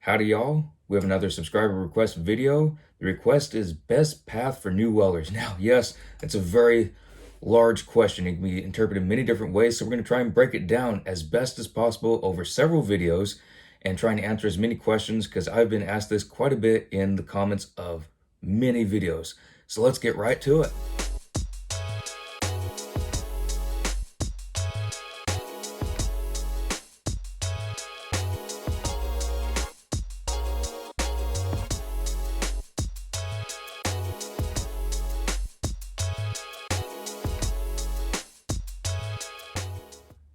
Howdy y'all, we have another subscriber request video. The request is best path for new welders. Now, yes, it's a very large question. It can be interpreted many different ways, so we're going to try and break it down as best as possible over several videos and trying to answer as many questions because I've been asked this quite a bit in the comments of many videos. So let's get right to it.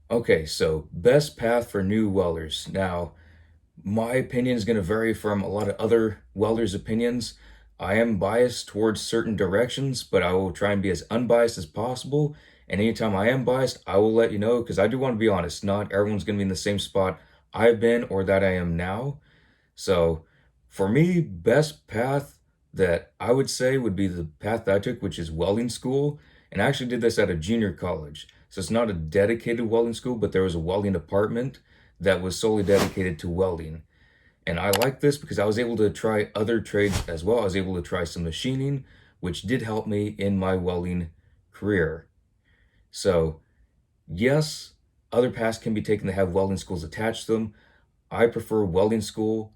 Okay, so best path for new welders. Now, my opinion is going to vary from a lot of other welders' opinions. I am biased towards certain directions, but I will try and be as unbiased as possible. And anytime I am biased, I will let you know because I do want to be honest. Not everyone's going to be in the same spot I've been or that I am now. So for me, best path that I would say would be the path that I took, which is welding school. And I actually did this at a junior college. So it's not a dedicated welding school, but there was a welding department that was solely dedicated to welding. And I like this because I was able to try other trades as well. I was able to try some machining, which did help me in my welding career. So yes, other paths can be taken that have welding schools attached to them. I prefer welding school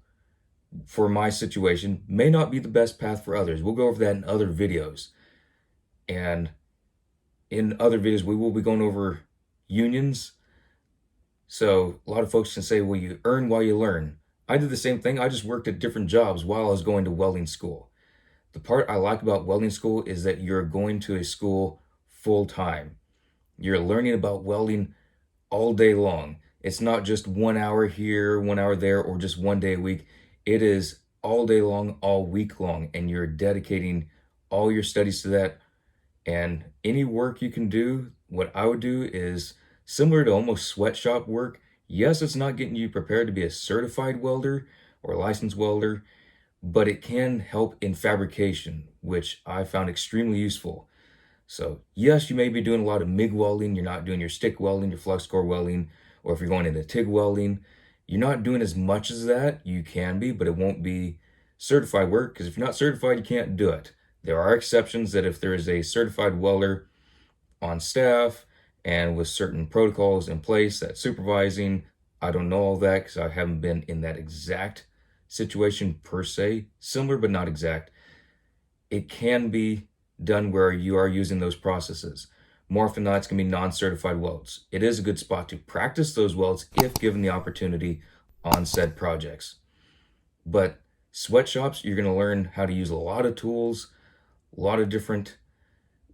for my situation. May not be the best path for others. We'll go over that in other videos. And in other videos, we will be going over unions. So a lot of folks can say, well, you earn while you learn. I did the same thing. I just worked at different jobs while I was going to welding school. The part I like about welding school is that you're going to a school full time. You're learning about welding all day long. It's not just 1 hour here, 1 hour there, or just 1 day a week. It is all day long, all week long, and you're dedicating all your studies to that. And any work you can do, what I would do is similar to almost sweatshop work. Yes, it's not getting you prepared to be a certified welder or a licensed welder, but it can help in fabrication, which I found extremely useful. So yes, you may be doing a lot of MIG welding. You're not doing your stick welding, your flux core welding, or if you're going into TIG welding, you're not doing as much as that. You can be, but it won't be certified work because if you're not certified, you can't do it. There are exceptions that if there is a certified welder on staff and with certain protocols in place that's supervising, I don't know all that because I haven't been in that exact situation per se, similar but not exact. It can be done where you are using those processes. More often than not, it's going to be non-certified welds. It is a good spot to practice those welds if given the opportunity on said projects. But sweatshops, you're going to learn how to use a lot of tools, a lot of different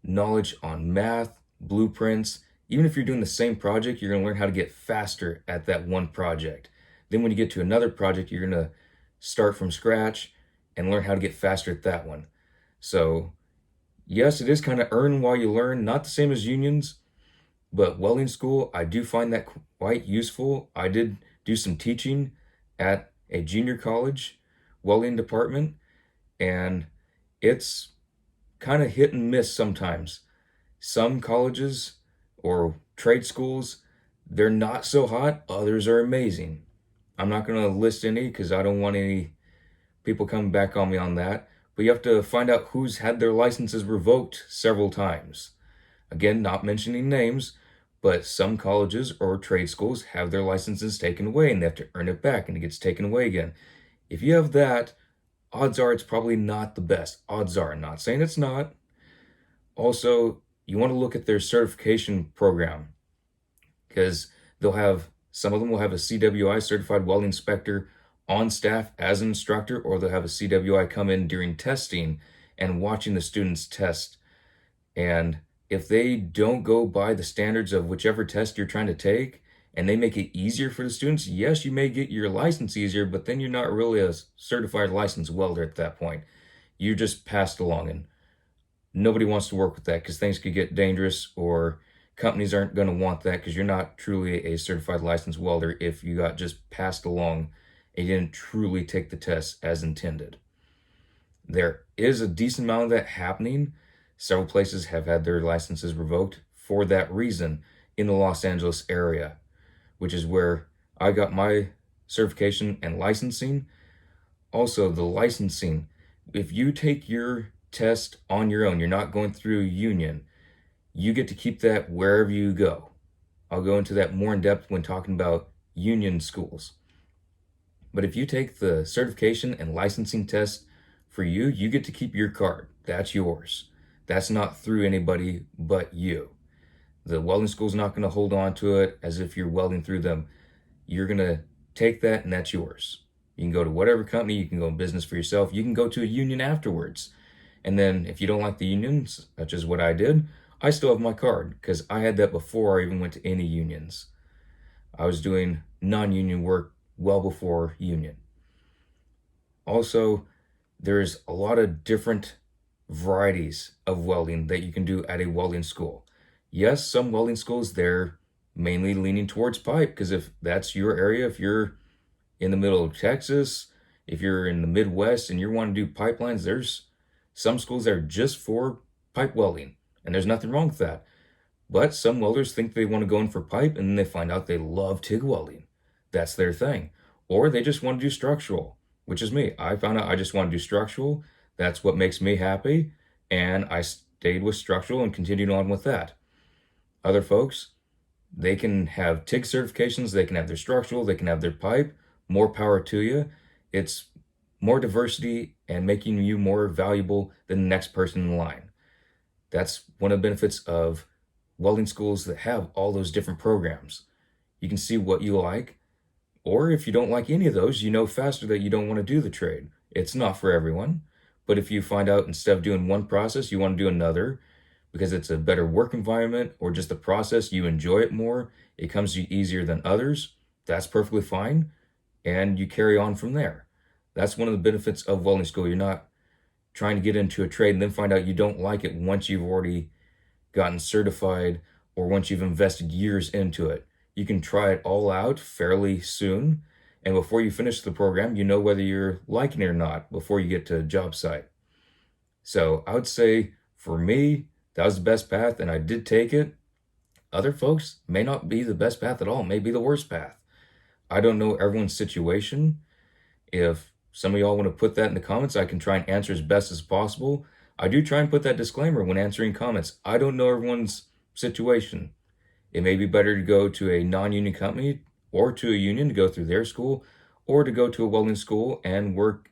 knowledge on math, blueprints. Even if you're doing the same project, you're going to learn how to get faster at that one project. Then when you get to another project, you're going to start from scratch and learn how to get faster at that one. So yes, it is kind of earn while you learn, not the same as unions, but welding school, I do find that quite useful. I did do some teaching at a junior college welding department, and it's kind of hit and miss sometimes. Some colleges or trade schools, they're not so hot. Others are amazing. I'm not going to list any because I don't want any people coming back on me on that. But you have to find out who's had their licenses revoked several times. Again, not mentioning names, but some colleges or trade schools have their licenses taken away and they have to earn it back and it gets taken away again. If you have that, odds are it's probably not the best. Odds are, not saying it's not. Also, you want to look at their certification program because some of them will have a CWI, Certified Welding Inspector, on staff as an instructor, or they'll have a CWI come in during testing and watching the students test. And if they don't go by the standards of whichever test you're trying to take, and they make it easier for the students, yes, you may get your license easier, but then you're not really a certified licensed welder at that point. You just passed along, and nobody wants to work with that because things could get dangerous, or companies aren't going to want that because you're not truly a certified licensed welder if you got just passed along and you didn't truly take the test as intended. There is a decent amount of that happening. Several places have had their licenses revoked for that reason in the Los Angeles area, which is where I got my certification and licensing. Also, the licensing. If you take your test on your own, you're not going through union, you get to keep that wherever you go. I'll go into that more in depth when talking about union schools. But if you take the certification and licensing test for you, you get to keep your card. That's yours. That's not through anybody but you. The welding school's not going to hold on to it as if you're welding through them. You're going to take that and that's yours. You can go to whatever company, you can go in business for yourself, you can go to a union afterwards. And then if you don't like the unions, such as what I did, I still have my card because I had that before I even went to any unions. I was doing non-union work well before union. Also, there's a lot of different varieties of welding that you can do at a welding school. Yes, some welding schools, they're mainly leaning towards pipe because if that's your area, if you're in the middle of Texas, if you're in the Midwest and you want to do pipelines, there's some schools that are just for pipe welding, and there's nothing wrong with that. But some welders think they want to go in for pipe and then they find out they love TIG welding. That's their thing. Or they just want to do structural, which is me. I found out I just want to do structural. That's what makes me happy. And I stayed with structural and continued on with that. Other folks, they can have TIG certifications, they can have their structural, they can have their pipe. More power to you. It's more diversity and making you more valuable than the next person in line. That's one of the benefits of welding schools that have all those different programs. You can see what you like, or if you don't like any of those, you know faster that you don't want to do the trade. It's not for everyone, but if you find out instead of doing one process, you want to do another because it's a better work environment or just the process, you enjoy it more, it comes to you easier than others, that's perfectly fine, and you carry on from there. That's one of the benefits of welding school. You're not trying to get into a trade and then find out you don't like it once you've already gotten certified or once you've invested years into it. You can try it all out fairly soon, and before you finish the program, you know whether you're liking it or not before you get to a job site. So I would say for me, that was the best path, and I did take it. Other folks may not be the best path at all, may be the worst path. I don't know everyone's situation. If some of y'all want to put that in the comments, I can try and answer as best as possible. I do try and put that disclaimer when answering comments. I don't know everyone's situation. It may be better to go to a non-union company or to a union to go through their school, or to go to a welding school and work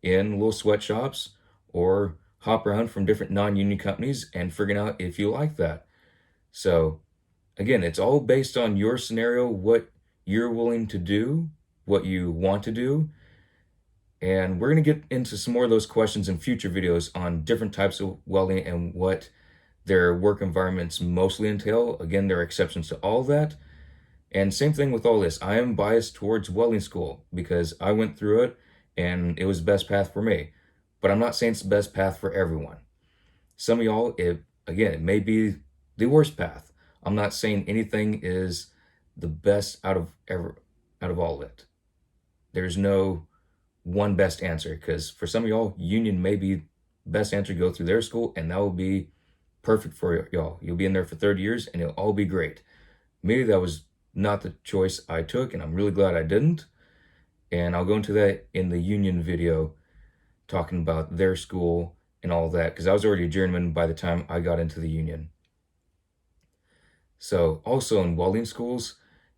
in little sweatshops or hop around from different non-union companies and figuring out if you like that. So again, it's all based on your scenario, what you're willing to do, what you want to do. And we're going to get into some more of those questions in future videos on different types of welding and what their work environments mostly entail. Again, there are exceptions to all that. And same thing with all this. I am biased towards welding school because I went through it and it was the best path for me. But I'm not saying it's the best path for everyone. Some of y'all, it may be the worst path. I'm not saying anything is the best out of all of it. There's no one best answer, because for some of y'all, union may be best answer to go through their school, and that will be perfect for y'all. You'll be in there for 30 years and it'll all be great. Me, that was not the choice I took, and I'm really glad I didn't. And I'll go into that in the union video, talking about their school and all that, because I was already a journeyman by the time I got into the union. So also in welding schools,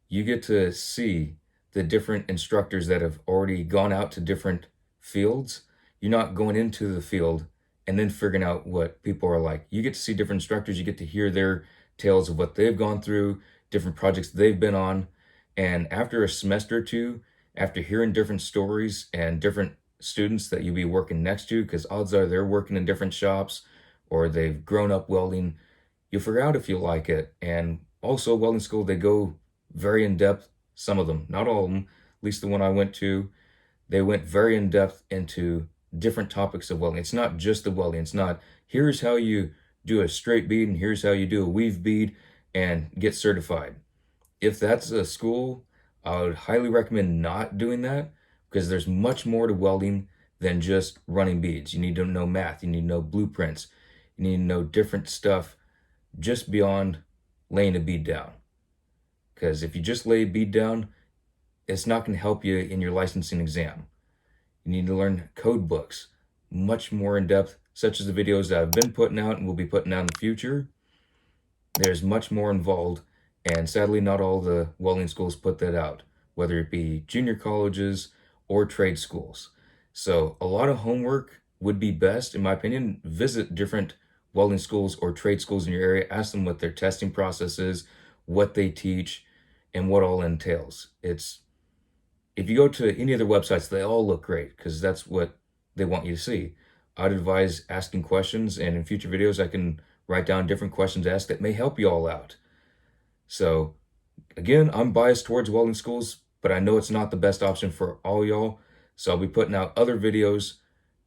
you get to see the different instructors that have already gone out to different fields. You're not going into the field and then figuring out what people are like. You get to see different instructors, you get to hear their tales of what they've gone through, different projects they've been on. And after a semester or two, after hearing different stories and different students that you'll be working next to, because odds are they're working in different shops or they've grown up welding, you'll figure out if you like it. And also welding school, they go very in depth. Some of them, not all of them, at least the one I went to, they went very in depth into different topics of welding. It's not just the welding. It's not, here's how you do a straight bead and here's how you do a weave bead and get certified. If that's a school, I would highly recommend not doing that, because there's much more to welding than just running beads. You need to know math. You need to know blueprints. You need to know different stuff just beyond laying a bead down. Because if you just lay a bead down, it's not going to help you in your licensing exam. You need to learn code books, much more in depth, such as the videos that I've been putting out and will be putting out in the future. There's much more involved, and sadly, not all the welding schools put that out, whether it be junior colleges or trade schools. So, a lot of homework would be best, in my opinion. Visit different welding schools or trade schools in your area, ask them what their testing process is, what they teach, and what all entails. If you go to any of their websites, they all look great because that's what they want you to see. I'd advise asking questions, and in future videos, I can write down different questions asked that may help you all out. So, again, I'm biased towards welding schools, but I know it's not the best option for all y'all. So, I'll be putting out other videos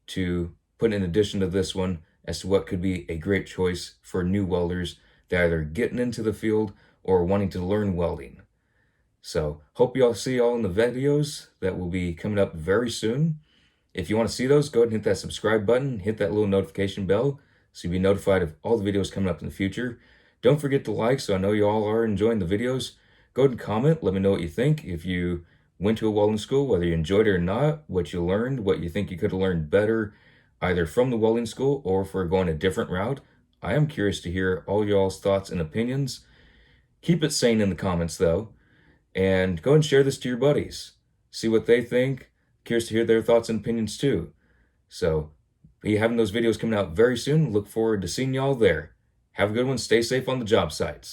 to put in addition to this one as to what could be a great choice for new welders that are either getting into the field or wanting to learn welding. So, hope y'all see y'all in the videos that will be coming up very soon. If you want to see those, go ahead and hit that subscribe button, hit that little notification bell so you'll be notified of all the videos coming up in the future. Don't forget to like, so I know you all are enjoying the videos. Go ahead and comment, let me know what you think. If you went to a welding school, whether you enjoyed it or not, what you learned, what you think you could have learned better, either from the welding school or if we're going a different route. I am curious to hear all y'all's thoughts and opinions. Keep it sane in the comments, though. And go and share this to your buddies. See what they think. Curious to hear their thoughts and opinions too. So, be having those videos coming out very soon. Look forward to seeing y'all there. Have a good one. Stay safe on the job sites.